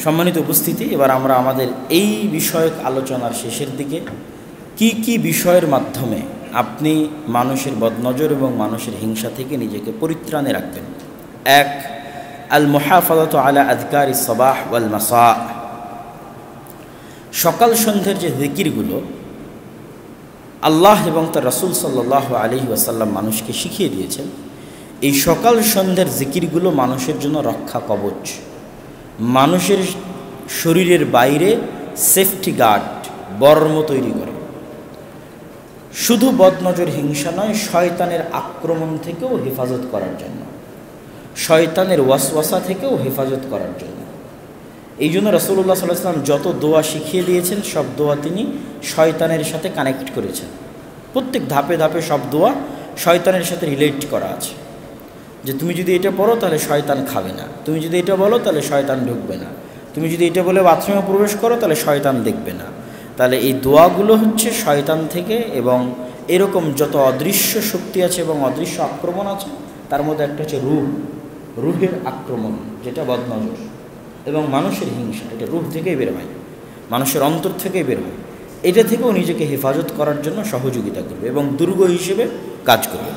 সম্মানিত উপস্থিতি, এবার আমরা আমাদের এই বিষয়ক আলোচনার শেষের দিকে কি বিষয়ের মাধ্যমে আপনি মানুষের বদনজর এবং মানুষের হিংসা থেকে নিজেকে পরিত্রাণে রাখবেন। এক, আল মুহাফাযাতু আলা আযকারি সাবাহ ওয়াল মাসা। সকাল সন্ধ্যের যে জিকিরগুলো আল্লাহ এবং তার রাসূল সাল্লাল্লাহু আলাইহি ওয়াসাল্লাম মানুষকে শিখিয়ে দিয়েছেন, এই সকাল সন্ধ্যের জিকিরগুলো মানুষের জন্য রক্ষা কবচ, মানুষের শরীরের বাইরে সেফটি গার্ড, বর্ম তৈরি করে। শুধু বদনজর হিংসা নয়, শয়তানের আক্রমণ থেকেও হেফাজত করার জন্য, শয়তানের ওয়াসওয়াসা থেকেও হেফাজত করার জন্য। এই জন্য রাসূলুল্লাহ সাল্লাল্লাহু আলাইহি ওয়াসাল্লাম যত দোয়া শিখিয়ে দিয়েছেন সব দোয়া তিনি শয়তানের সাথে কানেক্ট করেছেন। প্রত্যেক ধাপে ধাপে সব দোয়া শয়তানের সাথে রিলেট করা আছে, যে তুমি যদি এটা পড়ো তাহলে শয়তান খাবে না, তুমি যদি এটা বলো তাহলে শয়তান ঢুকবে না, তুমি যদি এটা বলে বাথরুমে প্রবেশ করো তাহলে শয়তান দেখবে না। তাহলে এই দোয়াগুলো হচ্ছে শয়তান থেকে, এবং এরকম যত অদৃশ্য শক্তি আছে এবং অদৃশ্য আক্রমণ আছে তার মধ্যে একটা হচ্ছে রুহের আক্রমণ, যেটা বদনজর এবং মানুষের হিংসা, এটা রুহ থেকেই বের হয়, মানুষের অন্তর থেকেই বের হয়। এটা থেকেও নিজেকে হেফাজত করার জন্য সহযোগিতা করবে এবং দুর্গ হিসেবে কাজ করবে।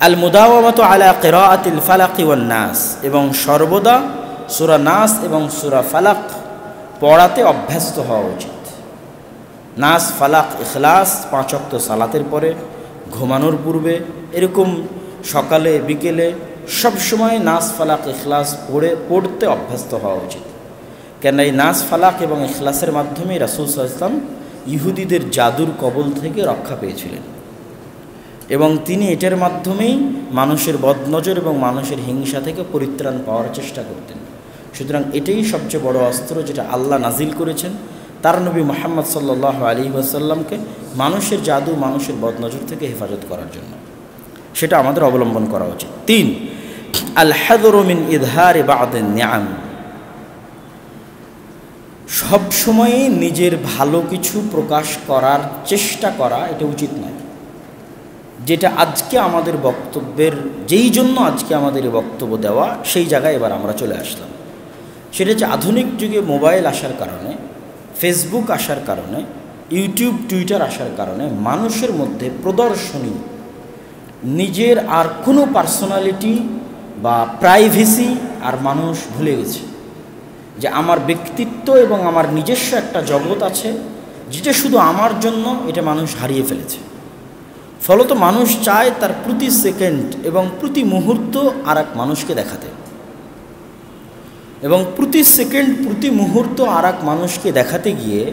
আল মুদাওয়ামাতু আলা কিরাআতিল ফালাক ওয়ান নাস, এবং সর্বদা সূরা নাস এবং সূরা ফালাক পড়াতে অভ্যস্ত হওয়া উচিত। নাস, ফালাক, ইখলাস 5 ওয়াক্ত সালাতের পরে, ঘুমানোর পূর্বে, এরকম সকালে বিকেলে সবসময় নাস, ফালাক, ইখলাস পড়তে অভ্যস্ত হওয়া উচিত। কেন এই নাস, ফালাক এবং ইখলাসের মাধ্যমে রাসূল সাল্লাল্লাহু আলাইহি ওয়াসাল্লাম ইহুদিদের জাদুর কবল থেকে রক্ষা পেয়েছিলেন, এবং তিনি এটার মাধ্যমেই মানুষের বদনজর এবং মানুষের হিংসা থেকে পরিত্রাণ পাওয়ার চেষ্টা করতেন। সুতরাং এটাই সবচেয়ে বড় অস্ত্র যেটা আল্লাহ নাজিল করেছেন তার নবী মুহাম্মদ সাল্লাল্লাহু আলাইহি ওয়াসাল্লামকে মানুষের জাদু, মানুষের বদনজর থেকে হেফাজত করার জন্য, সেটা আমাদের অবলম্বন করা উচিত। 3, আল হাযরু মিন ইযহারি বা'দিন নি'আম। সবসময়ই নিজের ভালো কিছু প্রকাশ করার চেষ্টা করা এটা উচিত নয়। যেটা আজকে আমাদের বক্তব্যের, যেই জন্য আজকে আমাদের এই বক্তব্য দেওয়া, সেই জায়গায় এবার আমরা চলে আসলাম। সেটা হচ্ছে আধুনিক যুগে মোবাইল আসার কারণে, ফেসবুক আসার কারণে, ইউটিউব, টুইটার আসার কারণে মানুষের মধ্যে প্রদর্শনী, নিজের আর কোনো পার্সোনালিটি বা প্রাইভেসি আর মানুষ ভুলে গেছে। যে আমার ব্যক্তিত্ব এবং আমার নিজস্ব একটা জগৎ আছে যেটা শুধু আমার জন্য, এটা মানুষ হারিয়ে ফেলেছে। ফলত মানুষ চায় তার প্রতি সেকেন্ড এবং প্রতি মুহূর্ত আর এক মানুষকে দেখাতে, এবং প্রতি সেকেন্ড প্রতি মুহূর্ত আর এক মানুষকে দেখাতে গিয়ে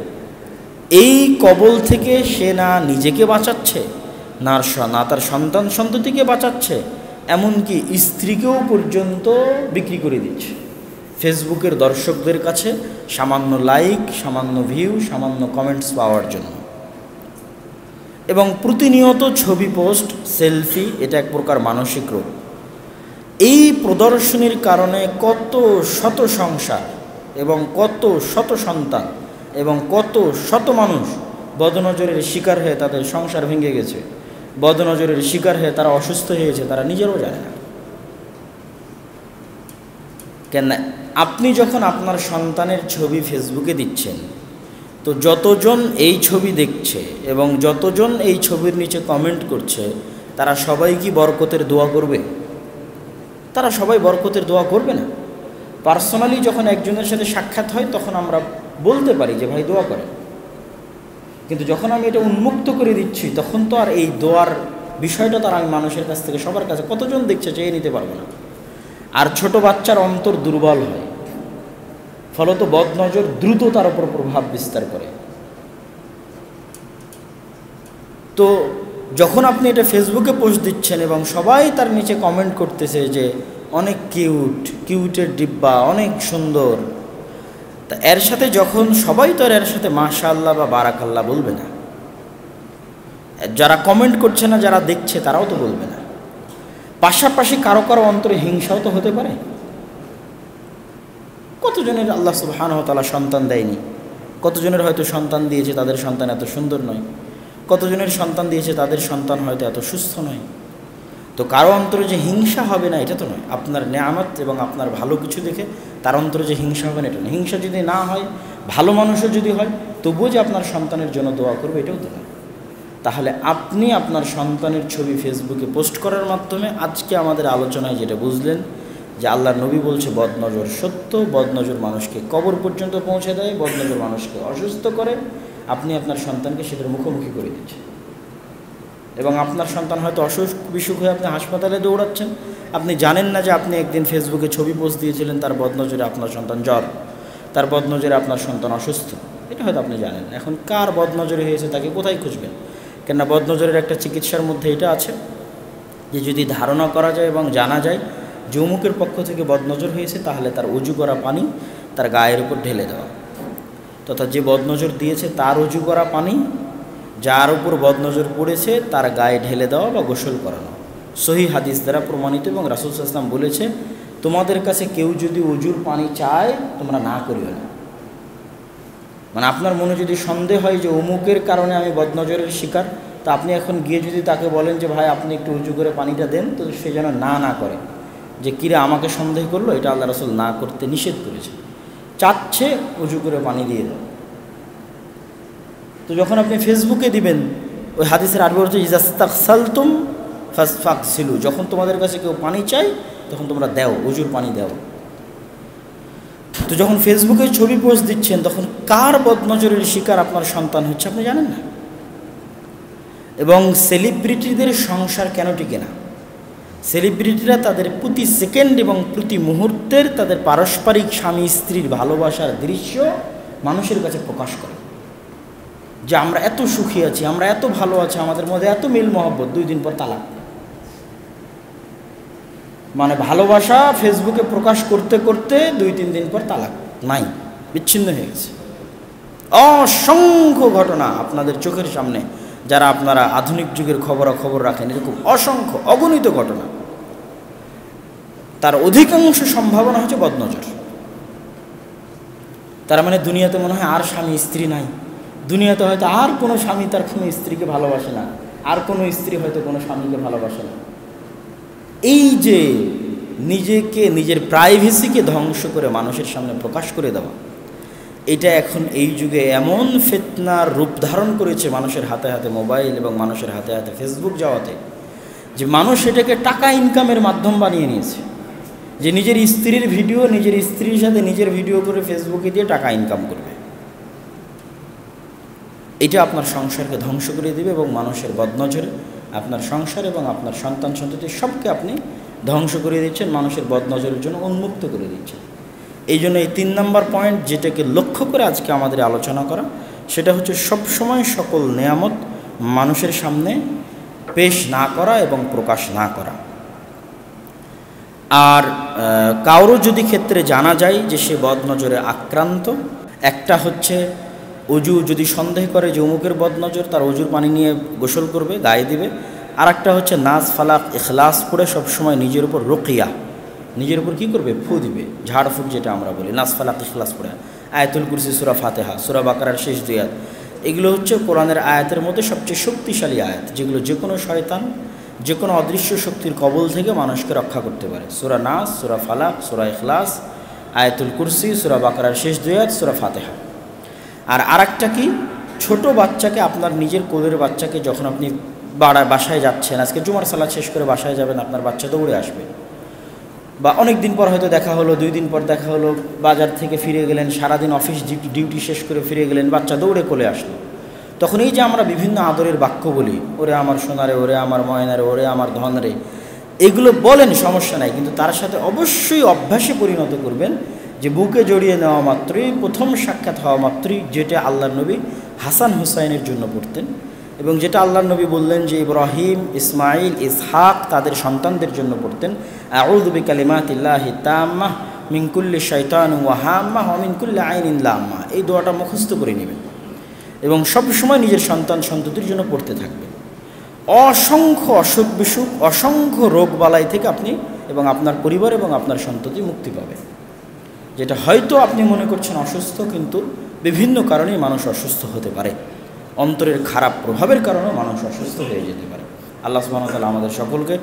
এই কবল থেকে সে না নিজেকে বাঁচাচ্ছে, না তার সন্তান সন্ততিকে বাঁচাচ্ছে, এমনকি স্ত্রীকেও পর্যন্ত বিক্রি করে দিচ্ছে ফেসবুকের দর্শকদের কাছে সামান্য লাইক, সামান্য ভিউ, সামান্য কমেন্টস পাওয়ার জন্য। এবং প্রতিনিয়ত ছবি পোস্ট, সেলফি, এটা এক প্রকার মানসিক রোগ। এই প্রদর্শনীর কারণে কত শত সংসার এবং কত শত সন্তান এবং কত শত মানুষ বদনজরের শিকার হয়ে তাদের সংসার ভেঙে গেছে, বদনজরের শিকার হয়ে তারা অসুস্থ হয়েছে, তারা নিজেরও জানে না। কেন আপনি যখন আপনার সন্তানের ছবি ফেসবুকে দিচ্ছেন, তো যতজন এই ছবি দেখছে এবং যতজন এই ছবির নিচে কমেন্ট করছে, তারা সবাই কি বরকতের দোয়া করবে? তারা সবাই বরকতের দোয়া করবে না। পার্সোনালি যখন একজনের সাথে সাক্ষাৎ হয় তখন আমরা বলতে পারি যে ভাই দোয়া করেন, কিন্তু যখন আমি এটা উন্মুক্ত করে দিচ্ছি তখন তো আর এই দোয়ার বিষয়টা তার আমি মানুষের কাছ থেকে, সবার কাছে কতজন দেখছে চেয়ে নিতে পারবো না। আর ছোট বাচ্চার অন্তর দুর্বল হয়, ফলত বদনজর দ্রুত তার উপর প্রভাব বিস্তার করে। তো যখন আপনি এটা ফেসবুকে পোস্ট দিচ্ছেন এবং সবাই তার নিচে কমেন্ট করতেছে যে অনেক কিউটের ডিব্বা, অনেক সুন্দর, তা এর সাথে যখন সবাই তো এর সাথে মাশাআল্লাহ বা বারাকাল্লাহ বলবে না, যারা কমেন্ট করছে না, যারা দেখছে তারাও তো বলবে না। পাশাপাশি কারো কারো অন্তরে হিংসাও তো হতে পারে। কতজনের আল্লাহ সুবহানাহু ওয়া তাআলা সন্তান দেয়নি, কতজনের হয়তো সন্তান দিয়েছে তাদের সন্তান এত সুন্দর নয়, কতজনের সন্তান দিয়েছে তাদের সন্তান হয়তো এত সুস্থ নয়। তো কারো অন্তরে যে হিংসা হবে না এটা তো নয়। আপনার নেয়ামত এবং আপনার ভালো কিছু দেখে তার অন্তরে যে হিংসা হবে না এটা না। হিংসা যদি না হয়, ভালো মানুষও যদি হয়, তবুও যে আপনার সন্তানের জন্য দোয়া করবে এটাও তো না। তাহলে আপনি আপনার সন্তানের ছবি ফেসবুকে পোস্ট করার মাধ্যমে আজকে আমাদের আলোচনায় যেটা বুঝলেন যে আল্লাহর নবী বলছে বদনজর সত্য, বদনজর মানুষকে কবর পর্যন্ত পৌঁছে দেয়, বদনজর মানুষকে অসুস্থ করে। আপনি আপনার সন্তানকে সেটার মুখোমুখি করে দিচ্ছেন এবং আপনার সন্তান হয়তো অসুখ বিসুখ হয়ে আপনি হাসপাতালে দৌড়াচ্ছেন। আপনি জানেন না যে আপনি একদিন ফেসবুকে ছবি পোস্ট দিয়েছিলেন তার বদনজরে আপনার সন্তান জ্বর, তার বদনজরে আপনার সন্তান অসুস্থ, এটা হয়তো আপনি জানেন। এখন কার বদনজরে হয়েছে তাকে কোথায় খুঁজবেন? কেননা বদনজরের একটা চিকিৎসার মধ্যে এটা আছে যে যদি ধারণা করা যায় এবং জানা যায় যে অমুকের পক্ষ থেকে বদনজর হয়েছে, তাহলে তার উজু করা পানি তার গায়ের উপর ঢেলে দেওয়া, তথা যে বদনজর দিয়েছে তার উজু করা পানি যার উপর বদনজর পড়েছে তার গায়ে ঢেলে দেওয়া বা গোসল করানো। সহি হাদিস দ্বারা প্রমাণিত এবং রাসূল সাল্লাল্লাহু আলাইহি ওয়াসাল্লাম বলেছে, তোমাদের কাছে কেউ যদি উজুর পানি চায় তোমরা না করিও না। মানে আপনার মনে যদি সন্দেহ হয় যে অমুকের কারণে আমি বদনজরের শিকার, তো আপনি এখন গিয়ে যদি তাকে বলেন যে ভাই আপনি একটু উজু করে পানিটা দেন, তো সে যেন না করে, যে কিরে আমাকে সন্দেহ করলো, এটা আল্লাহ রাসূল না করতে নিষেধ করেছে। চাচ্ছে উজু করে পানি দিয়ে দেন। তো যখন আপনি ফেসবুকে দিবেন, ওই হাদিসের আরবি হচ্ছে ইজাস্তাগসালতুম ফাগসিলু, যখন তোমাদের কাছে কেউ পানি চায় তখন তোমরা দাও, উজুর পানি দাও। তো যখন ফেসবুকে ছবি পোস্ট দিচ্ছেন তখন কার বদনজরের শিকার আপনার সন্তান হচ্ছে আপনি জানেন না। এবং সেলিব্রিটিদের সংসার কেন টিকে না? সেলিব্রিটিরা তাদের প্রতি সেকেন্ড এবং প্রতি মুহূর্তের তাদের পারস্পরিক স্বামী স্ত্রীর ভালোবাসার দৃশ্য মানুষের কাছে প্রকাশ করে, যে আমরা এত সুখী আছি, আমরা এত ভালো আছি, আমাদের মধ্যে এত মিল মহব্বত, 2 দিন পর তালাক। মানে ভালোবাসা ফেসবুকে প্রকাশ করতে করতে 2-3 দিন পর তালাক, নাই, বিচ্ছিন্ন হয়ে গেছে। অসংখ্য ঘটনা আপনাদের চোখের সামনে, যারা আপনারা আধুনিক যুগের খবরাখবর রাখেন, এরকম অসংখ্য অগণিত ঘটনা। তার অধিকাংশ সম্ভাবনা হচ্ছে বদনজর। তার মানে দুনিয়াতে মনে হয় আর স্বামী স্ত্রী নাই, দুনিয়াতে হয়তো আর কোনো স্বামী তার কোনো স্ত্রীকে ভালোবাসে না, আর কোনো স্ত্রী হয়তো কোনো স্বামীকে ভালোবাসে না। এই যে নিজেকে, নিজের প্রাইভেসিকে ধ্বংস করে মানুষের সামনে প্রকাশ করে দেওয়া, এটা এখন এই যুগে এমন ফিতনার রূপ ধারণ করেছে মানুষের হাতে হাতে মোবাইল এবং মানুষের হাতে হাতে ফেসবুক যাওয়াতে, যে মানুষ এটাকে টাকা ইনকামের মাধ্যম বানিয়ে নিয়েছে। যে নিজের স্ত্রীর ভিডিও, নিজের স্ত্রীর সাথে নিজের ভিডিও করে ফেসবুকে দিয়ে টাকা ইনকাম করবে। এটা আপনার সংসারকে ধ্বংস করে দেবে এবং মানুষের বদনজরে আপনার সংসার এবং আপনার সন্তান সন্ততি সবকে আপনি ধ্বংস করে দিচ্ছেন, মানুষের বদনজরের জন্য উন্মুক্ত করে দিচ্ছেন। এই জন্য এই 3 নম্বর পয়েন্ট যেটাকে লক্ষ্য করে আজকে আমাদের আলোচনা করা, সেটা হচ্ছে সবসময় সকল নেয়ামত মানুষের সামনে পেশ না করা এবং প্রকাশ না করা। আর কারো যদি ক্ষেত্রে জানা যায় যে সে বদনজরে আক্রান্ত, একটা হচ্ছে অজু যদি সন্দেহ করে যে অমুকের বদনজর, তার অজুর পানি নিয়ে গোসল করবে, গায়ে দিবে। আর একটা হচ্ছে নাজ ফালাক ইখলাস পড়ে সবসময় নিজের উপর রুকিয়া, নিজের উপর কী করবে, ফু দিবে, ঝাড়ফুঁক যেটা আমরা বলি, নাজ ফালাক ইখলাস পড়ে। আয়াতুল কুরসি, সূরা ফাতিহা, সূরা বাকারার শেষ 2 আয়াত, এগুলো হচ্ছে কোরআনের আয়াতের মধ্যে সবচেয়ে শক্তিশালী আয়াত, যেগুলো যে কোনো শয়তান, যে কোনো অদৃশ্য শক্তির কবল থেকে মানুষকে রক্ষা করতে পারে। সূরা নাস, সূরা ফালাক, সূরা ইখলাস, আয়াতুল কুরসি, সূরা বাকারার শেষ 2 আয়াত, সূরা ফাতিহা। আর আরেকটা কি, ছোট বাচ্চাকে, আপনার নিজের কোলের বাচ্চাকে যখন আপনি বাসায় যাচ্ছেন, আজকে জুমার সালাত শেষ করে বাসায় যাবেন, আপনার বাচ্চা দৌড়ে আসবে, বা অনেক দিন পর হয়তো দেখা হলো, 2 দিন পর দেখা হলো, বাজার থেকে ফিরে গেলেন, সারাদিন অফিস ডিউটি শেষ করে ফিরে গেলেন, বাচ্চা দৌড়ে কোলে আসলো। তখন এই যে আমরা বিভিন্ন আদরের বাক্য বলি, ওরে আমার সোনারে, ওরে আমার ময়নারে, ওরে আমার ধনরে, এগুলো বলেন, সমস্যা নাই, কিন্তু তার সাথে অবশ্যই অভ্যাসে পরিণত করবেন যে বুকে জড়িয়ে নেওয়া মাত্রই, প্রথম সাক্ষাৎ হওয়া মাত্রই, যেটা আল্লাহর নবী হাসান হুসাইনের জন্য পড়তেন এবং যেটা আল্লাহর নবী বললেন যে ইব্রাহিম, ইসমাইল, ইসহাক তাদের সন্তানদের জন্য পড়তেন, আউযু বিকালিমাতিল্লাহি তাম্মাহ মিন কুল্লি শাইতানিন ওয়া হাম্মাহ ওয়া মিন কুল্লি আইনিন লাম্মাহ। এই দোয়াটা মুখস্থ করে নেবেন এবং সবসময় নিজের সন্তান সন্ততির জন্য পড়তে থাকবেন। অসংখ্য অসুখ বিসুখ, অসংখ্য রোগ বালাই থেকে আপনি এবং আপনার পরিবার এবং আপনার সন্ততি মুক্তি পাবে। যেটা হয়তো আপনি মনে করছেন অসুস্থ, কিন্তু বিভিন্ন কারণেই মানুষ অসুস্থ হতে পারে, অন্তরের খারাপ প্রভাবের কারণেও মানুষ অসুস্থ হয়ে যেতে পারে। আল্লাহ সুবহানাহু ওয়া তাআলা আমাদের সকলকে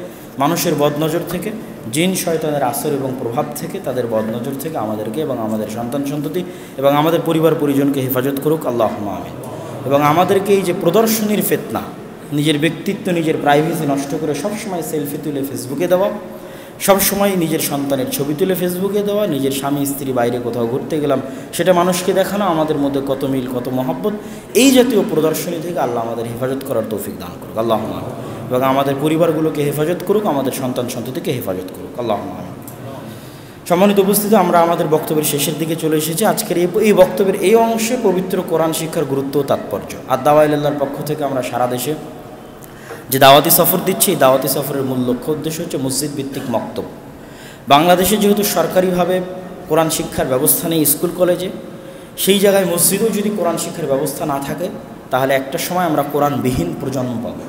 মানুষের বদনজর থেকে জিন শয়তানের আসর এবং প্রভাব থেকে, তাদের বদনজর থেকে আমাদেরকে এবং আমাদের সন্তান সন্ততি এবং আমাদের পরিবার পরিজনকে হেফাজত করুক, আল্লাহুম্মা আমিন। এবং আমাদেরকে এই যে প্রদর্শনীর ফিতনা, নিজের ব্যক্তিত্ব, নিজের প্রাইভেসি নষ্ট করে সবসময় সেলফি তুলে ফেসবুকে দেওয়া, সবসময় নিজের সন্তানের ছবি তুলে ফেসবুকে দেওয়া, নিজের স্বামী স্ত্রী বাইরে কোথাও ঘুরতে গেলাম সেটা মানুষকে দেখানো, আমাদের মধ্যে কত মিল কত মহব্বত, এই জাতীয় প্রদর্শনী থেকে আল্লাহ আমাদের হেফাজত করার তৌফিক দান করুক, আল্লাহুম্মা আমিন। এবং আমাদের পরিবারগুলোকে হেফাজত করুক, আমাদের সন্তান সন্ততিকে হেফাজত করুক, আল্লাহুম্মা আমিন। সম্মানিত উপস্থিতি, আমরা আমাদের বক্তব্যের শেষের দিকে চলে এসেছি। আজকের এই বক্তব্যের এই অংশে পবিত্র কোরআন শিক্ষার গুরুত্ব ও তাৎপর্য। আর দাওয়া ইলাল্লাহর পক্ষ থেকে আমরা সারা দেশে যে দাওয়াতি সফর দিচ্ছি, এই দাওয়াতি সফরের মূল লক্ষ্য উদ্দেশ্য হচ্ছে মসজিদ ভিত্তিক মক্তব। বাংলাদেশে যেহেতু সরকারিভাবে কোরআন শিক্ষার ব্যবস্থা নেই স্কুল কলেজে, সেই জায়গায় মসজিদেও যদি কোরআন শিক্ষার ব্যবস্থা না থাকে তাহলে একটা সময় আমরা কোরআনবিহীন প্রজন্ম পাবো,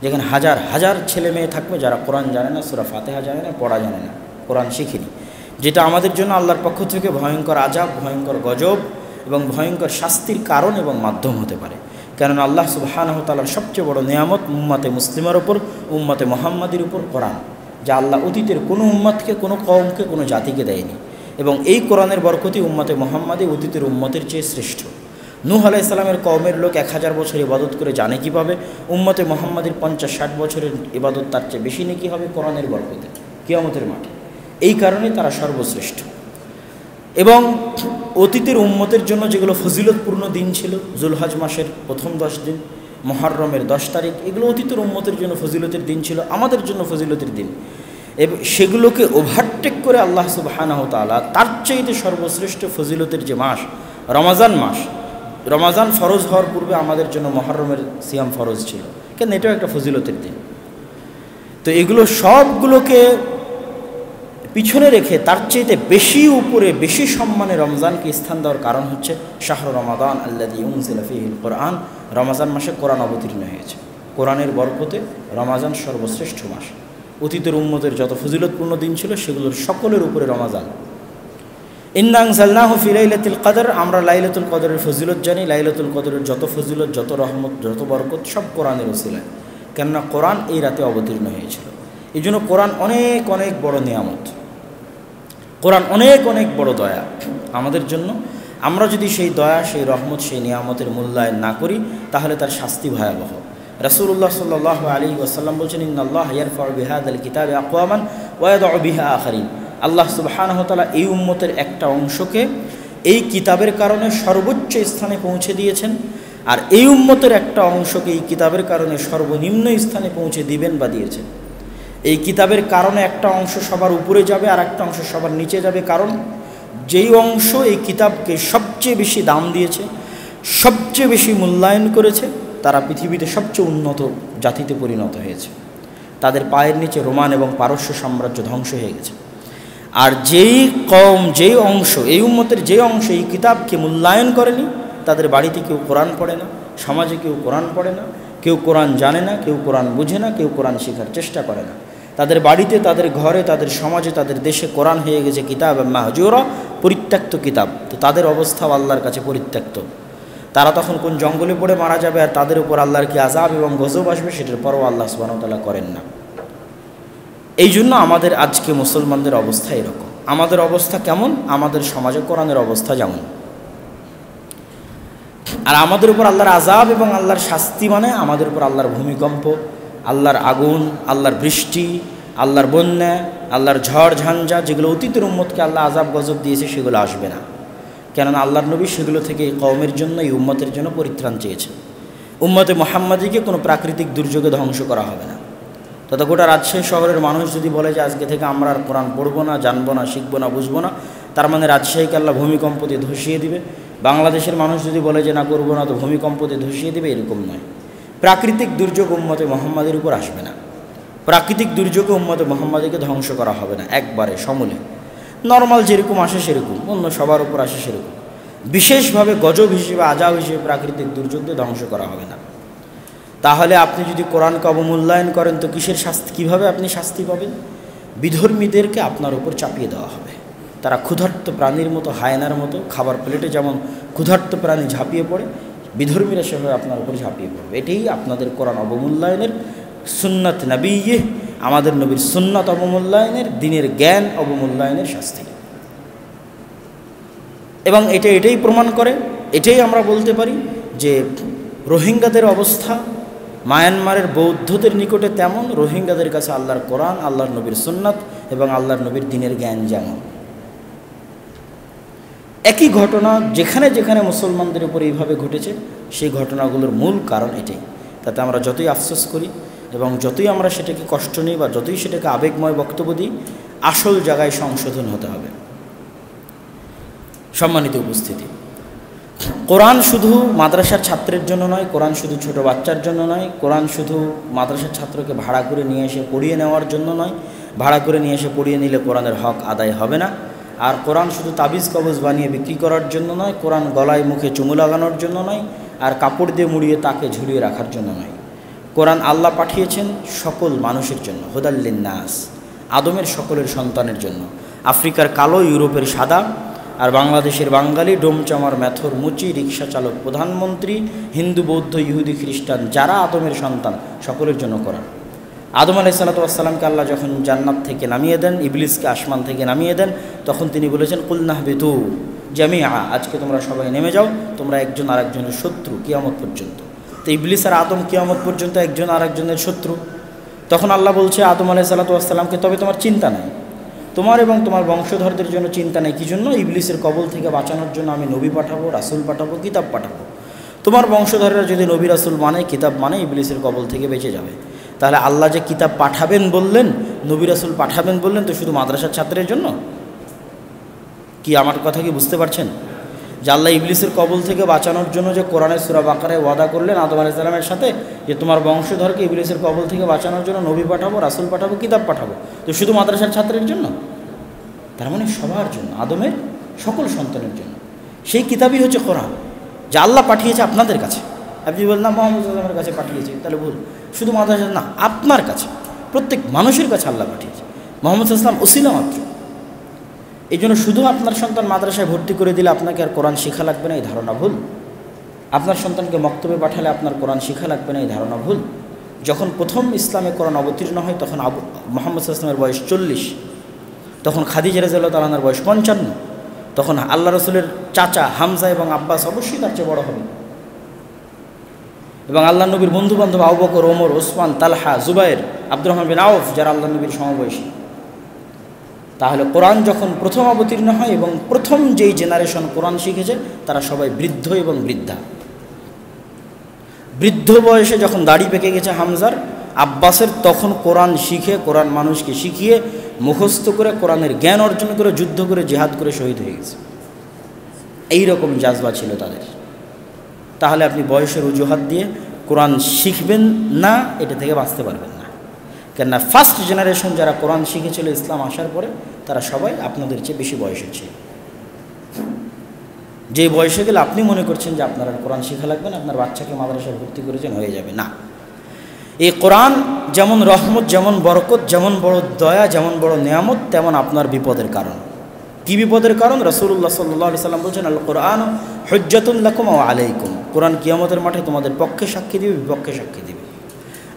যেখানে হাজার হাজার ছেলে মেয়ে থাকবে যারা কোরআন জানে না, সূরা ফাতিহা জানে না, পড়া জানে না, কোরআন শিখিনি, যেটা আমাদের জন্য আল্লাহর পক্ষ থেকে ভয়ঙ্কর আযাব, ভয়ঙ্কর গজব এবং ভয়ঙ্কর শাস্তির কারণ এবং মাধ্যম হতে পারে। কেননা আল্লাহ সুবহানাহু ওয়া তাআলার সবচেয়ে বড় নেয়ামত উম্মতে মুসলিমার উপর, উম্মতে মুহাম্মাদির উপর কোরআন, যা আল্লাহ অতীতের কোনো উম্মতকে, কোনো কওমকে, কোনো জাতিকে দেয়নি। এবং এই কোরআনের বরকতি উম্মতে মুহাম্মাদি অতীতের উম্মতের চেয়ে শ্রেষ্ঠ। নূহ আলাইহিস সালামের কওমের লোক 1000 বছর ইবাদত করে জানে কীভাবে, উম্মতে মুহাম্মাদির 50-60 বছরের ইবাদত তার চেয়ে বেশি নেকি হবে কোরআনের বরকতে কিয়ামতের মাঠে। এই কারণে তারা সর্বশ্রেষ্ঠ। এবং অতীতের উম্মতের জন্য যেগুলো ফজিলতপূর্ণ দিন ছিল, জুলহজ মাসের প্রথম 10 দিন, মুহররমের 10 তারিখ, এগুলো অতীতের উম্মতের জন্য ফজিলতের দিন ছিল, আমাদের জন্য ফজিলতের দিন। এবং সেগুলোকে ওভারটেক করে আল্লাহ সুবহানাহু ওয়া তাআলা তার চাইতে সর্বশ্রেষ্ঠ ফজিলতের যে মাস রমাজান মাস, রমাজান ফরজ হওয়ার পূর্বে আমাদের জন্য মুহররমের সিয়াম ফরজ ছিল, কেন এটাও একটা ফজিলতের দিন। তো এগুলো সবগুলোকে পিছনে রেখে তার চাইতে বেশি উপরে, বেশি সম্মানে রমজানকে স্থান দেওয়ার কারণ হচ্ছে শাহরু রমাদান আল্লাযী উনজিলা ফীহিল কুরআন, রমাজান মাসে কোরআন অবতীর্ণ হয়েছে। কোরআনের বরকতে রমাজান সর্বশ্রেষ্ঠ মাস। অতীতের উম্মতের যত ফজিলতপূর্ণ দিন ছিল সেগুলোর সকলের উপরে রমাজান। ইন্না আনজালনাহু ফি লাইলাতুল কদর, আমরা লাইলাতুল কদরের ফজিলত জানি। লাইলাতুল কদরের যত ফজিলত, যত রহমত, যত বরকত সব কোরআনের ওসিলায়, কেননা কোরআন এই রাতে অবতীর্ণ হয়েছিল। এই জন্য কোরআন অনেক অনেক বড় নিয়ামত, কোরআন অনেক অনেক বড় দয়া আমাদের জন্য। আমরা যদি সেই দয়া, সেই রহমত, সেই নিয়ামতের মূল্যায়ন না করি তাহলে তার শাস্তি ভয়াবহ। রাসূলুল্লাহ সাল্লাল্লাহু আলাইহি ওয়াসাল্লাম বলছেন, ইন্নাল্লাহা ইয়ারফাউ বিহাযাল কিতাবি আকওয়ামান ওয়া ইয়াদউ বিহা আখারিন। আল্লাহ সুবহানাহু ওয়া তাআলা এই উম্মতের একটা অংশকে এই কিতাবের কারণে সর্বোচ্চ স্থানে পৌঁছে দিয়েছেন, আর এই উম্মতের একটা অংশকে এই কিতাবের কারণে সর্বনিম্ন স্থানে পৌঁছে দিবেন বা দিয়েছেন। এই কিতাবের কারণে একটা অংশ সবার উপরে যাবে আর একটা অংশ সবার নিচে যাবে, কারণ যেই অংশ এই কিতাবকে সবচেয়ে বেশি দাম দিয়েছে, সবচেয়ে বেশি মূল্যায়ন করেছে, তারা পৃথিবীতে সবচেয়ে উন্নত জাতিতে পরিণত হয়েছে। তাদের পায়ের নিচে রোমান এবং পারস্য সাম্রাজ্য ধ্বংস হয়ে গেছে। আর যেই কওম, যেই অংশ, এই উম্মতের যে অংশ এই কিতাবকে মূল্যায়ন করেনি, তাদের বাড়িতে কেউ কোরআন পড়ে না, সমাজে কেউ কোরআন পড়ে না, কেউ কোরআন জানে না, কেউ কোরআন বুঝে না, কেউ কোরআন শেখার চেষ্টা করে না। তাদের বাড়িতে, তাদের ঘরে, তাদের সমাজে, তাদের দেশে কোরআন হয়ে গেছে কিতাব মাহজুরা, পরিত্যক্ত কিতাব। তো তাদের অবস্থাও আল্লাহর কাছে পরিত্যক্ত। তারা তখন কোন জঙ্গলে পড়ে মারা যাবে, আর তাদের উপর আল্লাহর কি আযাব এবং গজব আসবে সেটার পরও আল্লাহ সুবহানাহু ওয়া তাআলা করেন না। এই জন্য আমাদের আজকে মুসলমানদের অবস্থা এরকম। আমাদের অবস্থা কেমন? আমাদের সমাজে কোরআনের অবস্থা যেমন। আর আমাদের উপর আল্লাহর আযাব এবং আল্লাহর শাস্তি মানে আমাদের উপর আল্লাহর ভূমিকম্প, আল্লাহর আগুন, আল্লাহর বৃষ্টি, আল্লাহর বন্যা, আল্লাহর ঝড় ঝঞ্ঝা, যেগুলো অতীতের উম্মতকে আল্লাহ আযাব গজব দিয়েছে সেগুলো আসবে না। কেননা আল্লাহর নবী সেগুলো থেকে এই কওমের জন্য, এই উম্মতের জন্য পরিত্রাণ চেয়েছে। উম্মতে মুহাম্মাদিকে কোনো প্রাকৃতিক দুর্যোগে ধ্বংস করা হবে না। তথা গোটা রাজশাহী শহরের মানুষ যদি বলে যে আজকে থেকে আমরা আর কোরআন পড়বো না, জানবো না, শিখবো না, বুঝবো না, তার মানে রাজশাহীকে আল্লাহ ভূমিকম্প দিয়ে ধসিয়ে দিবে। বাংলাদেশের মানুষ যদি বলে যে না করবো না, তো ভূমিকম্প দিয়ে ধসিয়ে দিবে, এরকম নয়। প্রাকৃতিক দুর্যোগ উম্মতে মুহাম্মাদের উপর আসবে না। প্রাকৃতিক দুর্যোগে উম্মতে মুহাম্মাদিকে ধ্বংস করা হবে না একবারে সমূলে। নর্মাল যেরকম আসে সেরকম, অন্য সবার উপর আসে সেরকম। বিশেষভাবে গজব হিসেবে, আযাব হিসেবে প্রাকৃতিক দুর্যোগ দিয়ে ধ্বংস করা হবে না। তাহলে আপনি যদি কোরআনকে অবমূল্যায়ন করেন তো কিসের শাস্তি, কীভাবে আপনি শাস্তি পাবেন? বিধর্মীদেরকে আপনার উপর চাপিয়ে দেওয়া হবে। তারা ক্ষুধার্ত প্রাণীর মতো, হায়নার মতো খাবার প্লেটে যেমন ক্ষুধার্ত প্রাণী ঝাঁপিয়ে পড়ে, বিধর্মীরা সেভাবে আপনার উপর ঝাঁপিয়ে পড়বে। এটাই আপনাদের কোরআন অবমূল্যায়নের সুন্নাত নবিয়্যিহ আমাদের নবীর সুন্নাত অবমূল্যায়নের, দিনের জ্ঞান অবমূল্যায়নের শাস্তি। এবং এটাই প্রমাণ করে, এটাই আমরা বলতে পারি যে রোহিঙ্গাদের অবস্থা মায়ানমারের বৌদ্ধদের নিকটে তেমন, রোহিঙ্গাদের কাছে আল্লাহর কোরআন, আল্লাহর নবীর সুন্নাত এবং আল্লাহর নবীর দিনের জ্ঞান যেমন। একই ঘটনা যেখানে যেখানে মুসলমানদের উপর এইভাবে ঘটেছে, সেই ঘটনাগুলোর মূল কারণ এটাই। তাতে আমরা যতই আফসোস করি এবং যতই আমরা সেটাকে কষ্ট নিই বা যতই সেটাকে আবেগময় বক্তব্য দিই, আসল জায়গায় সংশোধন হতে হবে। সম্মানিত উপস্থিতি, কোরআন শুধু মাদ্রাসার ছাত্রের জন্য নয়, কোরআন শুধু ছোট বাচ্চার জন্য নয়, কোরআন শুধু মাদ্রাসার ছাত্রকে ভাড়া করে নিয়ে এসে পড়িয়ে নেওয়ার জন্য নয়। ভাড়া করে নিয়ে এসে পড়িয়ে নিলে কোরআনের হক আদায় হবে না। আর কোরআন শুধু তাবিজ কবজ বানিয়ে বিক্রি করার জন্য নয়, কোরআন গলায় মুখে চুমু লাগানোর জন্য নয়, আর কাপড় দিয়ে মুড়িয়ে তাকে ঝুলিয়ে রাখার জন্য নয়। কোরআন আল্লাহ পাঠিয়েছেন সকল মানুষের জন্য, হুদাল্লিন নাস, আদমের সকলের সন্তানের জন্য। আফ্রিকার কালো, ইউরোপের সাদা, আর বাংলাদেশের বাঙালি, ডোমচামার ম্যাথর মুচি, রিক্সা চালক, প্রধানমন্ত্রী, হিন্দু, বৌদ্ধ, ইহুদি, খ্রিস্টান, যারা আদমের সন্তান, সকলের জন্য কোরআন। আদম আলাইহিসসালাতু ওয়াসসালামকে আল্লাহ যখন জান্নাত থেকে নামিয়ে দেন, ইবলিসকে আসমান থেকে নামিয়ে দেন, তখন তিনি বলেছেন কুলনা হাবিতু জামিআ, আজকে তোমরা সবাই নেমে যাও, তোমরা একজন আরেকজনের শত্রু কিয়ামত পর্যন্ত। তো ইবলিস আর আদম কিয়ামত পর্যন্ত একজন আরেকজনের শত্রু। তখন আল্লাহ বলছে আদম আলাইহিসসালাতু ওয়াসসালামকে, তবে তোমার চিন্তা নেই, তোমার এবং তোমার বংশধরদের জন্য চিন্তা নেই। কী জন্য? ইবলিসের কবল থেকে বাঁচানোর জন্য আমি নবী পাঠাবো, রাসূল পাঠাবো, কিতাব পাঠাবো। তোমার বংশধররা যদি নবী রাসূল মানে, কিতাব মানে, ইবলিসের কবল থেকে বেঁচে যাবে। তাহলে আল্লাহ যে কিতাব পাঠাবেন বললেন, নবী রাসূল পাঠাবেন বললেন, তো শুধু মাদ্রাসার ছাত্রের জন্য? কি আমার কথা কি বুঝতে পারছেন? যে আল্লাহ ইবলিসের কবল থেকে বাঁচানোর জন্য যে কোরআনের সূরা বাকারায় ওয়াদা করলেন আদম আলাইহিস সালামের সাথে, যে তোমার বংশধরকে ইবলিসের কবল থেকে বাঁচানোর জন্য নবী পাঠাবো, রাসূল পাঠাবো, কিতাব পাঠাবো, তো শুধু মাদ্রাসার ছাত্রের জন্য? তার মানে সবার জন্য, আদমের সকল সন্তানের জন্য। সেই কিতাবই হচ্ছে কোরআন, যা আল্লাহ পাঠিয়েছে আপনাদের কাছে। আপনি বলেন না মুহাম্মদ সাল্লাল্লাহু আলাইহি ওয়াসাল্লামের কাছে পাঠিয়েছে, তাহলে ভুল। শুধু মাদ্রাসা না, আপনার কাছে, প্রত্যেক মানুষের কাছে আল্লাহ পাঠিয়েছে। মুহাম্মদ সাল্লাল্লাহু আলাইহি ওয়াসাল্লাম উসিলা মাত্র। এই জন্য শুধু আপনার সন্তান মাদ্রাসায় ভর্তি করে দিলে আপনাকে আর কোরআন শেখা লাগবে না, এই ধারণা ভুল। আপনার সন্তানকে মক্তবে পাঠালে আপনার কোরআন শেখা লাগবে না, এই ধারণা ভুল। যখন প্রথম ইসলামে কোরআন অবতীর্ণ হয়, তখন মুহাম্মদ সাল্লাল্লাহু আলাইহি ওয়াসাল্লামের বয়স 40, তখন খাদিজা রাদিয়াল্লাহু তাআলা আনহার বয়স 55, তখন আল্লাহ রসুলের চাচা হামজা এবং আব্বাস অবশ্যই তার চেয়ে বড় হবে। এবং আল্লাহ নবীর বন্ধুবান্ধব আবু বকর, ওমর, ওসমান, তালহা, জুবাইর, আব্দুর রহমান বিন আউফ, যারা আল্লাহ নবীর সমবয়সী। তাহলে কোরআন যখন প্রথম অবতীর্ণ হয় এবং প্রথম যেই জেনারেশন কোরআন শিখেছে, তারা সবাই বৃদ্ধ এবং বৃদ্ধা। বৃদ্ধ বয়সে যখন দাড়ি পেকে গেছে হামজার, আব্বাসের, তখন কোরআন শিখে, কোরআন মানুষকে শিখিয়ে, মুখস্থ করে, কোরআনের জ্ঞান অর্জন করে, যুদ্ধ করে, জিহাদ করে শহীদ হয়ে গেছে। এইরকম জাজবা ছিল তাদের। তাহলে আপনি বয়সের অজুহাত দিয়ে কোরআন শিখবেন না, এটা থেকে বাঁচতে পারবেন না। কেননা ফার্স্ট জেনারেশন যারা কোরআন শিখেছিল ইসলাম আসার পরে, তারা সবাই আপনাদের চেয়ে বেশি বয়সের ছিল। যে বয়সে গেলে আপনি মনে করছেন যে আপনার আর কোরআন শেখা লাগবে না, আপনার বাচ্চাকে মাদ্রাসায় ভর্তি করেছেন, হয়ে যাবে না। এই কোরআন যেমন রহমত, যেমন বরকত, যেমন বড় দয়া, যেমন বড় নেয়ামত, তেমন আপনার বিপদের কারণ। কি বিপদের কারণ? রাসূলুল্লাহ সাল্লাল্লাহু আলাইহি সাল্লাম বলছেন, আল কোরআন হুজ্জাতুল লাকুম ওয়া আলাইকুম। কোরআন কিয়ামতের মাঠে তোমাদের পক্ষে সাক্ষী দিবে, বিপক্ষে সাক্ষী দিবে।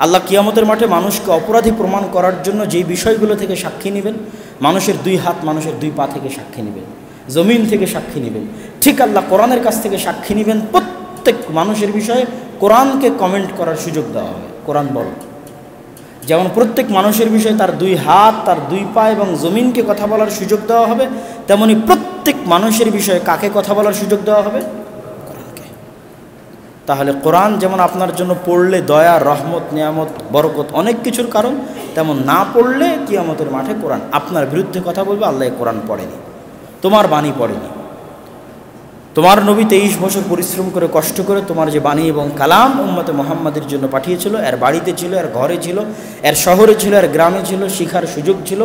আল্লাহ কিয়ামতের মাঠে মানুষকে অপরাধী প্রমাণ করার জন্য যেই বিষয়গুলো থেকে সাক্ষী নেবেন, মানুষের দুই হাত, মানুষের দুই পা থেকে সাক্ষী নেবেন, জমিন থেকে সাক্ষী নেবেন, ঠিক আল্লাহ কোরআনের কাছ থেকে সাক্ষী নেবেন। প্রত্যেক মানুষের বিষয়ে কোরআনকে কমেন্ট করার সুযোগ দেওয়া হবে। কোরআন বলো, যেমন প্রত্যেক মানুষের বিষয়ে তার দুই হাত, তার দুই পা এবং জমিনকে কথা বলার সুযোগ দেওয়া হবে, তেমনি প্রত্যেক মানুষের বিষয়ে কাকে কথা বলার সুযোগ দেওয়া হবে? কোরআনকে। তাহলে কোরআন যেমন আপনার জন্য পড়লে দয়া, রহমত, নিয়ামত, বরকত, অনেক কিছুর কারণ, তেমন না পড়লে কিয়ামতের মাঠে কোরআন আপনার বিরুদ্ধে কথা বলবে, আল্লাহ কোরআন পড়েনি, তোমার বাণী পড়েনি। তোমার নবী 23 বছর পরিশ্রম করে, কষ্ট করে তোমার যে বাণী এবং কালাম উম্মতে মুহাম্মাদের জন্য পাঠিয়েছিল, এর বাড়িতে ছিল, এর ঘরে ছিল, এর শহরে ছিল, এর গ্রামে ছিল, শিখার সুযোগ ছিল,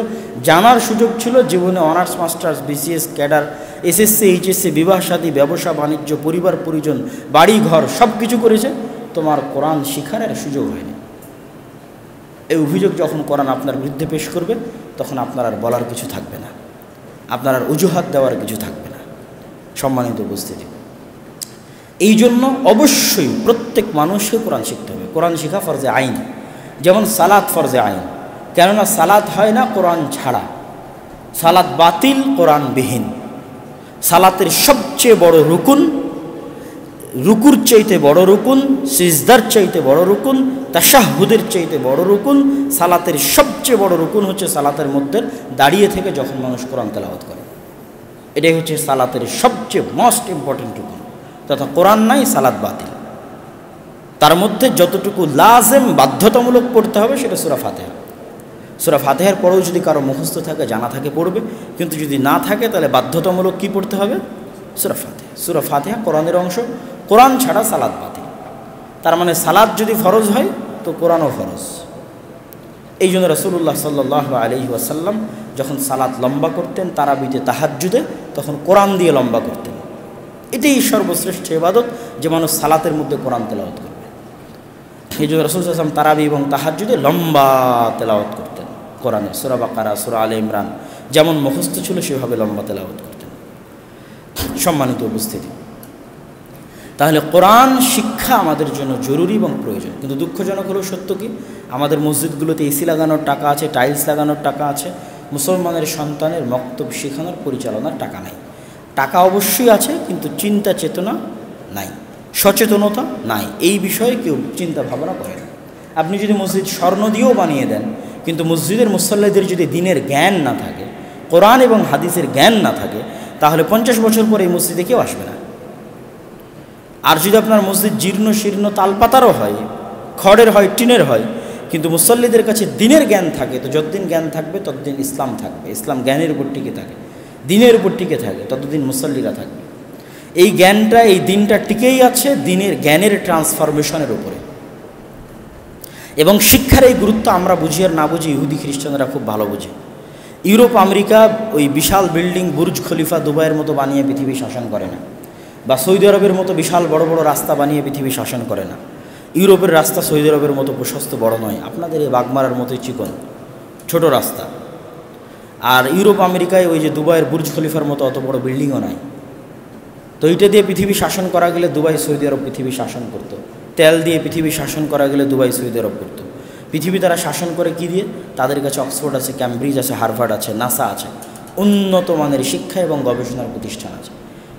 জানার সুযোগ ছিল। জীবনে honours, masters, BCS, cadre, SSC, HSC, বিবাহ শাদী, ব্যবসা বাণিজ্য, পরিবার পরিজন, বাড়ি ঘর সব কিছু করেছে, তোমার কোরআন শিখার এর সুযোগ হয়নি। এই অভিযোগ যখন কোরআন আপনার বিরুদ্ধে পেশ করবে, তখন আপনার আর বলার কিছু থাকবে না, আপনার আর অজুহাত দেওয়ার কিছু থাকবে না। সম্মানিত উপস্থিতি, এই জন্য অবশ্যই প্রত্যেক মানুষকে কোরআন শিখতে হবে। কোরআন শেখা ফরজে আইন, যেমন সালাত ফরজে আইন, কেননা সালাত হয় না কোরআন ছাড়া, সালাত বাতিল কোরআনবিহীন। সালাতের সবচেয়ে বড় রুকুন, রুকুর চাইতে বড় রুকুন, সিজদার চাইতে বড় রুকুন, তাশাহুদের চাইতে বড় রুকুন, সালাতের সবচেয়ে বড় রুকুন হচ্ছে সালাতের মধ্যে দাঁড়িয়ে থেকে যখন মানুষ কোরআন তেলাওয়াত করে, এটাই হচ্ছে সালাতের সবচেয়ে মোস্ট ইম্পর্টেন্ট রুকুন। তথা কোরআন নাই, সালাত বাতিল। তার মধ্যে যতটুকু লাজেম বাধ্যতামূলক পড়তে হবে সেটা সূরা ফাতিহা। সূরা ফাতিহার পরেও যদি কারো মুখস্থ থাকে, জানা থাকে, পড়বে। কিন্তু যদি না থাকে তাহলে বাধ্যতামূলক কি পড়তে হবে? সূরা ফাতিহা। সূরা ফাতিহা কোরআনের অংশ, কোরআন ছাড়া সালাত বাতিল। তার মানে সালাত যদি ফরজ হয় তো কোরআনও ফরজ। এই জন্য রাসূলুল্লাহ সাল্লাল্লাহু আলাইহি ওয়াসাল্লাম যখন সালাত লম্বা করতেন তারাবিতে, তাহাজ্জুদে, তখন কোরআন দিয়ে লম্বা করতেন। এটাই সর্বশ্রেষ্ঠ ইবাদত যে মানুষ সালাতের মধ্যে কোরআন তেলাওয়াত করবে। এই জন্য রাসূল সাল্লাল্লাহু আলাইহি ওয়াসাল্লাম তারাবি এবং তাহাজ্জুদে লম্বা তেলাওয়াত করতেন কোরআনের। সূরা বাকারা, সূরা আলে ইমরান যেমন মুখস্থ ছিল সেভাবে লম্বা তেলাওয়াত করতেন। সম্মানিত উপস্থিতি, তাহলে কোরআন শিক্ষা আমাদের জন্য জরুরি এবং প্রয়োজন। কিন্তু দুঃখজনক হলেও সত্য কি, আমাদের মসজিদগুলোতে এসি লাগানোর টাকা আছে, টাইলস লাগানোর টাকা আছে, মুসলমানের সন্তানের মক্তব শেখানোর, পরিচালনার টাকা নাই। টাকা অবশ্যই আছে, কিন্তু চিন্তা চেতনা নাই, সচেতনতা নাই। এই বিষয়ে কেউ চিন্তা ভাবনা করে না। আপনি যদি মসজিদ স্বর্ণ দিয়েও বানিয়ে দেন, কিন্তু মসজিদের মুসল্লিদের যদি দিনের জ্ঞান না থাকে, কোরআন এবং হাদিসের জ্ঞান না থাকে, তাহলে 50 বছর পরে এই মসজিদে কেউ আসবে না। আর যদি আপনার মসজিদ জীর্ণ শীর্ণ তালপাতারও হয়, খড়ের হয়, টিনের হয়, কিন্তু মুসল্লিদের কাছে দিনের জ্ঞান থাকে, তো যতদিন জ্ঞান থাকবে ততদিন ইসলাম থাকবে। ইসলাম জ্ঞানের উপর টিকে থাকে, দিনের উপর টিকে থাকে, ততদিন মুসল্লিরা থাকবে। এই জ্ঞানটা, এই দিনটা টিকেই আছে দিনের জ্ঞানের ট্রান্সফরমেশনের উপরে। এবং শিক্ষার এই গুরুত্ব আমরা বুঝি আর না বুঝি, ইহুদি খ্রিস্টানরা খুব ভালো বুঝে। ইউরোপ আমেরিকা ওই বিশাল বিল্ডিং, বুর্জ খলিফা দুবাইয়ের মতো বানিয়ে পৃথিবী শাসন করে না, বা সৌদি আরবের মতো বিশাল বড় বড় রাস্তা বানিয়ে পৃথিবী শাসন করে না। ইউরোপের রাস্তা সৌদি আরবের মতো প্রশস্ত বড় নয়, আপনাদের এই বাগমারার মতোই চিকন ছোট রাস্তা। আর ইউরোপ আমেরিকায় ওই যে দুবাইয়ের বুর্জ খলিফার মতো অত বড় বিল্ডিংও নাই। তো এইটা দিয়ে পৃথিবী শাসন করা গেলে দুবাই সৌদি আরব পৃথিবী শাসন করত। তেল দিয়ে পৃথিবী শাসন করা গেলে দুবাই সৌদি আরব করত। পৃথিবী তারা শাসন করে কি দিয়ে? তাদের কাছে অক্সফোর্ড আছে, ক্যামব্রিজ আছে, হার্ভার্ড আছে, নাসা আছে, উন্নত মানের শিক্ষা এবং গবেষণার প্রতিষ্ঠান আছে।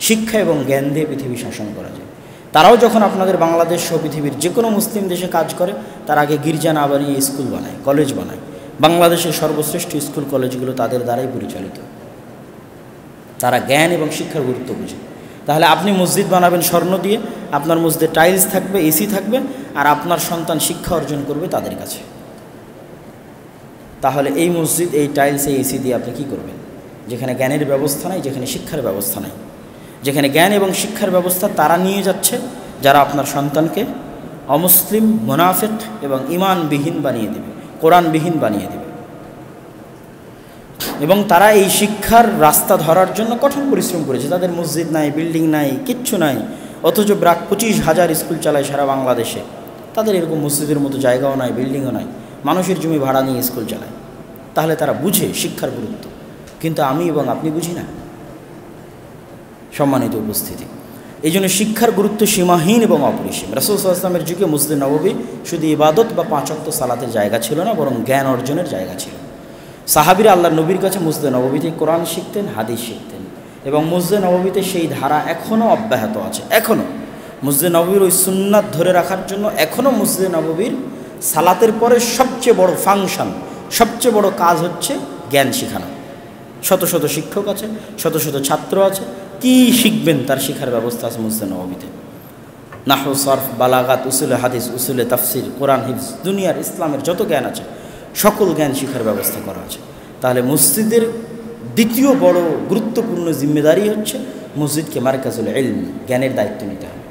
শিক্ষা এবং জ্ঞান দিয়ে পৃথিবী শাসন করা যায়। তারাও যখন আপনাদের বাংলাদেশ সহ পৃথিবীর যে কোনো মুসলিম দেশে কাজ করে, তার আগে গির্জা না বানিয়ে স্কুল বানায়, কলেজ বানায়। বাংলাদেশের সর্বশ্রেষ্ঠ স্কুল কলেজগুলো তাদের দ্বারাই পরিচালিত। তারা জ্ঞান এবং শিক্ষার গুরুত্ব বুঝে। তাহলে আপনি মসজিদ বানাবেন স্বর্ণ দিয়ে, আপনার মসজিদে টাইলস থাকবে, এসি থাকবে, আর আপনার সন্তান শিক্ষা অর্জন করবে তাদের কাছে। তাহলে এই মসজিদ, এই টাইলস, এই এসি দিয়ে আপনি কি করবেন? যেখানে জ্ঞানের ব্যবস্থা নাই, যেখানে শিক্ষার ব্যবস্থা নাই, যেখানে জ্ঞান এবং শিক্ষার ব্যবস্থা তারা নিয়ে যাচ্ছে যারা আপনার সন্তানকে অমুসলিম, মুনাফিক এবং ঈমানবিহীন বানিয়ে দেবে, কোরআনবিহীন বানিয়ে দেবে। এবং তারা এই শিক্ষার রাস্তা ধরার জন্য কঠোর পরিশ্রম করেছে। তাদের মসজিদ নাই, বিল্ডিং নাই, কিচ্ছু নাই, অথচ প্রায় 25,000 স্কুল চালায় সারা বাংলাদেশে। তাদের এরকম মসজিদের মতো জায়গাও নাই, বিল্ডিংও নাই, মানুষের জমি ভাড়া নিয়ে স্কুল চালায়। তাহলে তারা বুঝে শিক্ষার গুরুত্ব, কিন্তু আমি এবং আপনি বুঝি না। সম্মানিত উপস্থিতি, এই জন্য শিক্ষার গুরুত্ব সীমাহীন এবং অপরিসীম। রাসূল সাল্লাল্লাহু আলাইহি ওয়াসাল্লামের যুগে মসজিদ নববী শুধু ইবাদত বা 5 ওয়াক্ত সালাতের জায়গা ছিল না, বরং জ্ঞান অর্জনের জায়গা ছিল। সাহাবীরা আল্লাহর নবীর কাছে মসজিদ নববীতে কোরআন শিখতেন, হাদিস শিখতেন, এবং মসজিদ নববীতে সেই ধারা এখনও অব্যাহত আছে। এখনও মসজিদ নববীর ওই সুন্নাত ধরে রাখার জন্য এখনও মসজিদ নববীর সালাতের পরে সবচেয়ে বড় ফাংশন, সবচেয়ে বড় কাজ হচ্ছে জ্ঞান শেখানো। শত শত শিক্ষক আছে, শত শত ছাত্র আছে, কি শিখবেন তার শিখার ব্যবস্থা আছে মসজিদ নববীতে। নাহু, সরফ, বালাগাত, উসুলে হাদিস, উসুলে তাফসির, কোরআন হিফজ, দুনিয়ার ইসলামের যত জ্ঞান আছে সকল জ্ঞান শিখার ব্যবস্থা করা আছে। তাহলে মসজিদের দ্বিতীয় বড় গুরুত্বপূর্ণ জিম্মেদারি হচ্ছে মসজিদকে মারকাজুল ইলম, জ্ঞানের দায়িত্ব নিতে হবে।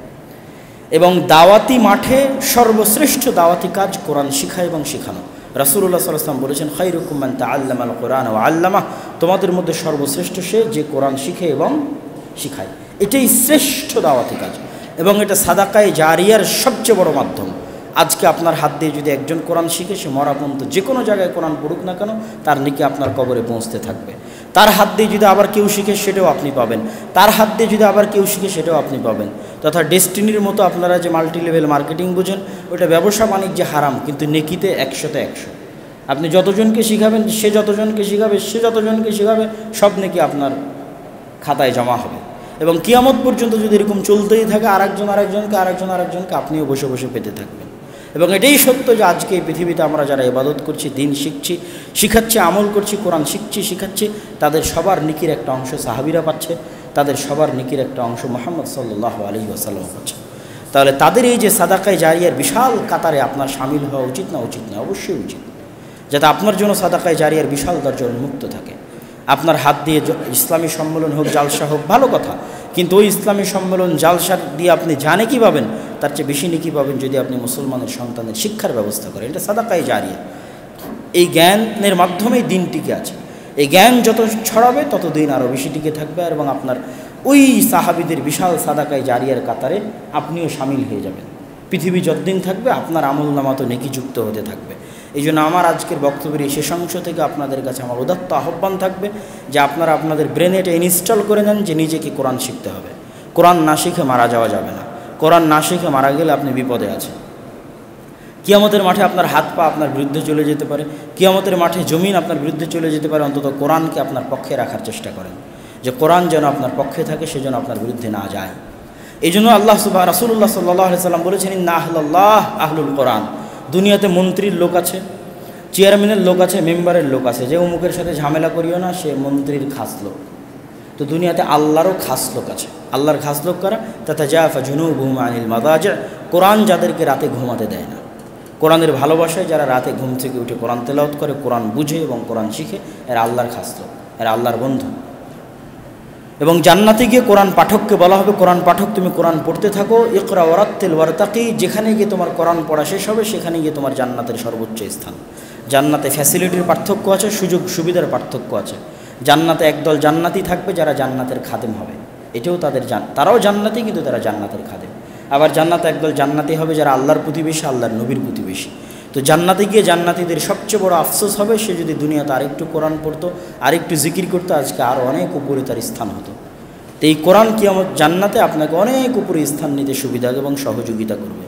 এবং দাওয়াতি মাঠে সর্বশ্রেষ্ঠ দাওয়াতি কাজ কোরআন শিখা এবং শেখানো। রাসূলুল্লাহ সাল্লাল্লাহু আলাইহি ওয়াসাল্লাম বলেছেন, খায়রুকুম মান তাআল্লামাল কোরআন ওয়া আল্লামাহ, তোমাদের মধ্যে সর্বশ্রেষ্ঠ সে যে কোরআন শিখে এবং শিখায়। এটাই শ্রেষ্ঠ দাওয়াতি কাজ, এবং এটা সাদাকায়ে জারিয়ার সবচেয়ে বড় মাধ্যম। আজকে আপনার হাত দিয়ে যদি একজন কোরআন শিখে, সে মরা পর্যন্ত যে কোনো জায়গায় কোরআন পড়ুক না কেন, তার নেকি আপনার কবরে পৌঁছতে থাকবে। তার হাত দিয়ে যদি আবার কেউ শিখে, সেটাও আপনি পাবেন। তার হাত দিয়ে যদি আবার কেউ শিখে, সেটাও আপনি পাবেন। তথা ডেস্টিনির মতো আপনারা যে মাল্টি লেভেল মার্কেটিং বুঝেন, ওটা ব্যবসা বাণিজ্যে হারাম, কিন্তু নেকিতে 100-তে 100। আপনি যতজনকে শিখাবেন, সে যতজনকে শিখাবে, সব নাকি আপনার খাতায় জমা হবে। এবং কিয়ামত পর্যন্ত যদি এরকম চলতেই থাকে, আরেকজনকে আপনিও বসে বসে পেতে থাকবেন। এবং এটাই সত্য যে আজকে এই পৃথিবীতে আমরা যারা ইবাদত করছি, দিন শিখাচ্ছি, আমল করছি, কোরআন শিখাচ্ছি, তাদের সবার নেকির একটা অংশ সাহাবীরা পাচ্ছে, তাদের সবার নেকির একটা অংশ মুহাম্মদ সাল্লাল্লাহু আলাইহি ওয়াসাল্লাম পাচ্ছে। তাহলে তাদের এই যে সাদাকায়ে জারিয়ার বিশাল কাতারে আপনার শামিল হওয়া উচিত না? অবশ্যই উচিত, যাতে আপনার জন্য সাদাকায়ে জারিয়ার বিশাল দরজা উন্মুক্ত থাকে। আপনার হাত দিয়ে ইসলামী সম্মেলন হোক, জালসা হোক, ভালো কথা, কিন্তু ওই ইসলামী সম্মেলন জালসা দিয়ে আপনি জানে কি পাবেন? তার চেয়ে বেশি নেকি পাবেন যদি আপনি মুসলমানের সন্তানের শিক্ষার ব্যবস্থা করেন। এটা সাদাকায়ে জারিয়া। এই জ্ঞানের মাধ্যমেই দিন টিকে আছে। এই জ্ঞান যত ছড়াবে তত দিন আরও বেশি টিকে থাকবে, এবং আপনার ওই সাহাবীদের বিশাল সাদাকায়ে জারিয়ার কাতারে আপনিও শামিল হয়ে যাবেন। পৃথিবী যতদিন থাকবে আপনার আমলনামা তো নেকিযুক্ত হতে থাকবে। এই জন্য আমার আজকের বক্তব্যের এই শেষাংশ থেকে আপনাদের কাছে আমার উদাত্ত আহ্বান থাকবে যে আপনারা আপনাদের ব্রেনে এটা ইনস্টল করে নেন যে নিজেকে কোরআন শিখতে হবে। কোরআন না শিখে মারা যাওয়া যাবে না। কোরআন না শিখে মারা গেলে আপনি বিপদে আছেন। কিয়ামতের মাঠে আপনার হাত পা আপনার বিরুদ্ধে চলে যেতে পারে, কিয়ামতের মাঠে জমিন আপনার বিরুদ্ধে চলে যেতে পারে। অন্তত কোরআনকে আপনার পক্ষে রাখার চেষ্টা করেন, যে কোরআন যেন আপনার পক্ষে থাকে, সেজন্য আপনার বিরুদ্ধে না যায়। এই জন্য রাসূলুল্লাহ সাল্লাল্লাহু আলাইহি সাল্লাম বলেছেন, ইন্না আহলাল্লাহ আহলুল কোরআন। দুনিয়াতে মন্ত্রীর লোক আছে, চেয়ারম্যানের লোক আছে, মেম্বারের লোক আছে, যে অমুকের সাথে ঝামেলা করিও না, সে মন্ত্রীর খাস লোক। তো দুনিয়াতে আল্লাহরও খাস লোক আছে। আল্লাহর খাস লোক কারা? তাতাজাফা জুনুবুহুম আনিল মাদাজি'। কোরআন যাদেরকে রাতে ঘুমাতে দেয় না, কোরআনের ভালোবাসায় যারা রাতে ঘুম থেকে উঠে কোরআন তেলাওয়াত করে, কোরআন বুঝে এবং কোরআন শিখে, এরা আল্লাহর খাস লোক, এরা আল্লাহর বন্ধু। এবং জান্নাতে গিয়ে কোরআন পাঠককে বলা হবে, কোরআন পাঠক তুমি কোরআন পড়তে থাকো, ইকরা ওয়ারাত্তিল ওয়ারতাকি। যেখানে গিয়ে তোমার কোরআন পড়া শেষ হবে সেখানে গিয়ে তোমার জান্নাতের সর্বোচ্চ স্থান। জান্নাতে ফ্যাসিলিটির পার্থক্য আছে, সুযোগ সুবিধার পার্থক্য আছে। জান্নাতে একদল জান্নাতি থাকবে যারা জান্নাতের খাদেম হবে, এটাও তারাও জান্নাতি, কিন্তু তারা জান্নাতের খাদেম। আবার জান্নাতে একদল জান্নাতি হবে যারা আল্লাহর প্রতিবেশী, আল্লাহর নবীর প্রতিবেশী। তো জান্নাতে গিয়ে জান্নাতীদের সবচেয়ে বড় আফসোস হবে, সে যদি দুনিয়াতে আরেকটু কোরআন পড়তো, আরেকটু জিকির করতো, আজকে আরও অনেক উপরে তার স্থান হতো। তো এই কোরআন কিয়ামত জান্নাতে আপনাকে অনেক উপরে স্থান নিতে সুবিধা এবং সহযোগিতা করবে।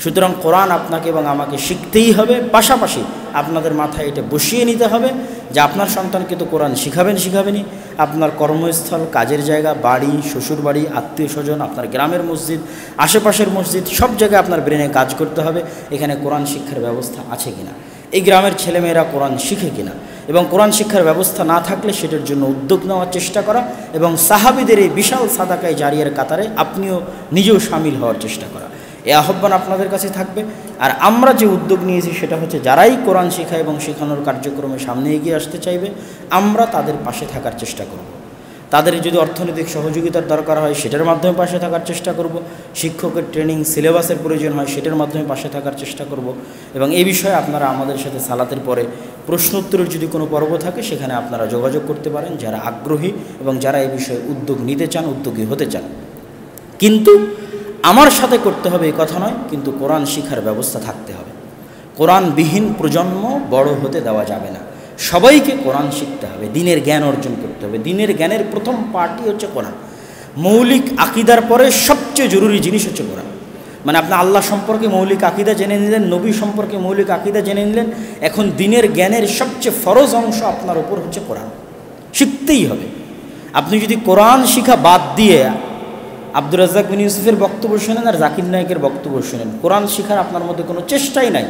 সুতরাং কোরআন আপনাকে এবং আমাকে শিখতেই হবে। পাশাপাশি আপনাদের মাথায় এটা বসিয়ে নিতে হবে যে আপনার সন্তানকে তো কোরআন শিখাবেনই। আপনার কর্মস্থল, কাজের জায়গা, বাড়ি, শ্বশুর বাড়ি, আত্মীয় স্বজন, আপনার গ্রামের মসজিদ, আশেপাশের মসজিদ, সব জায়গায় আপনার ব্রেনে কাজ করতে হবে এখানে কোরআন শিক্ষার ব্যবস্থা আছে কিনা, এই গ্রামের ছেলেমেয়েরা কোরআন শিখে কিনা। এবং কোরআন শিক্ষার ব্যবস্থা না থাকলে সেটার জন্য উদ্যোগ নেওয়ার চেষ্টা করা, এবং সাহাবীদের এই বিশাল সাদাকায়ে জারিয়ার কাতারে আপনিও নিজেও শামিল হওয়ার চেষ্টা করা। এই আহ্বান আপনাদের কাছে থাকবে। আর আমরা যে উদ্যোগ নিয়েছি সেটা হচ্ছে, যারাই কোরআন শেখায় এবং শেখানোর কার্যক্রমে সামনে এগিয়ে আসতে চাইবে, আমরা তাদের পাশে থাকার চেষ্টা করব। তাদের যদি অর্থনৈতিক সহযোগিতার দরকার হয় সেটার মাধ্যমে পাশে থাকার চেষ্টা করব। শিক্ষকের ট্রেনিং, সিলেবাসের প্রয়োজন হয় সেটার মাধ্যমে পাশে থাকার চেষ্টা করব। এবং এই বিষয়ে আপনারা আমাদের সাথে সালাতের পরে প্রশ্ন উত্তরের যদি কোনো পর্ব থাকে সেখানে আপনারা যোগাযোগ করতে পারেন, যারা আগ্রহী এবং যারা এই বিষয়ে উদ্যোগ নিতে চান, উদ্যোগী হতে চান। কিন্তু আমার সাথে করতে হবে এই কথা নয়, কিন্তু কোরআন শিক্ষার ব্যবস্থা থাকতে হবে। কোরআনবিহীন প্রজন্ম বড় হতে দেওয়া যাবে না। সবাইকে কোরআন শিখতে হবে, দিনের জ্ঞান অর্জন করতে হবে। দিনের জ্ঞানের প্রথম পার্টই হচ্ছে কোরআন। মৌলিক আকিদার পরে সবচেয়ে জরুরি জিনিস হচ্ছে কোরআন। মানে আপনি আল্লাহ সম্পর্কে মৌলিক আকিদা জেনে নিলেন, নবী সম্পর্কে মৌলিক আকিদা জেনে নিলেন, এখন দিনের জ্ঞানের সবচেয়ে ফরজ অংশ আপনার উপর হচ্ছে কোরআন। শিখতেই হবে। আপনি যদি কোরআন শিখা বাদ দিয়ে আব্দুর রাজ্জাক বিন ইউসুফের বক্তব্য শোনেন আর জাকির নায়েকের বক্তব্য শোনেন, কোরআন শিখার আপনার মধ্যে কোনো চেষ্টাই নাই,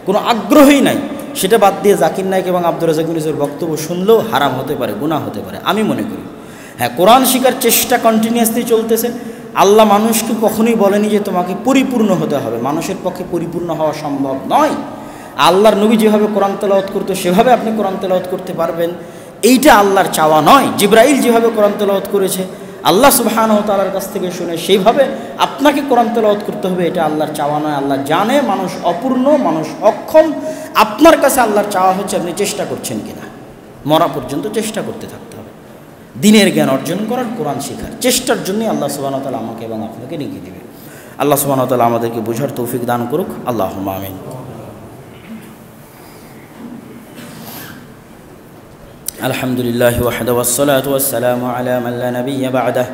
কোনো আগ্রহই নাই, সেটা বাদ দিয়ে জাকির নায়েক এবং আব্দুর রাজ্জাক বিন ইউসুফের বক্তব্য শুনলেও হারাম হতে পারে, গুনাহ হতে পারে, আমি মনে করি। হ্যাঁ, কোরআন শিখার চেষ্টা কন্টিনিউয়াসলি চলতেছে। আল্লাহ মানুষকে কখনোই বলেনি যে তোমাকে পরিপূর্ণ হতে হবে, মানুষের পক্ষে পরিপূর্ণ হওয়া সম্ভব নয়। আল্লাহর নবী যেভাবে কোরআন তেলাওয়াত করতো সেভাবে আপনি কোরআন তেলাওয়াত করতে পারবেন, এইটা আল্লাহর চাওয়া নয়। জিবরাইল যেভাবে কোরআন তেলাওয়াত করেছে আল্লাহ সুবহানাহু ওয়া তাআলার কাছ থেকে শুনে সেইভাবে আপনাকে কোরআন তেলাওয়াত করতে হবে, এটা আল্লাহর চাওয়া নয়। আল্লাহ জানে মানুষ অপূর্ণ, মানুষ অক্ষম। আপনার কাছে আল্লাহর চাওয়া হচ্ছে আপনি চেষ্টা করছেন কিনা, মরা পর্যন্ত চেষ্টা করতে থাকতে হবে। দিনের জ্ঞান অর্জন করার, কোরআন শেখার চেষ্টার জন্যই আল্লাহ সুবহানাহু ওয়া তাআলা আমাকে এবং আপনাকে নেকি দেবে। আল্লাহ সুবহানাহু ওয়া তাআলা আমাদেরকে বোঝার তৌফিক দান করুক। আল্লাহুম্মা আমিন। আলহামদুলিল্লাহি ওয়াহদাহু ওয়াসসালাতু ওয়াসসালামু আলা মান লা নাবিয়্যা বা'দাহু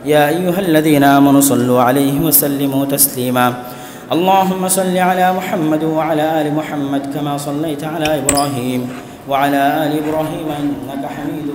ইয়া আইয়ুহাল্লাযীনা আমানু সাল্লু আলাইহি ওয়া সাল্লিমু তাসলিমা اللهم صل على محمد وعلى آل محمد كما صليت على إبراهيم وعلى آل إبراهيم إنك حميد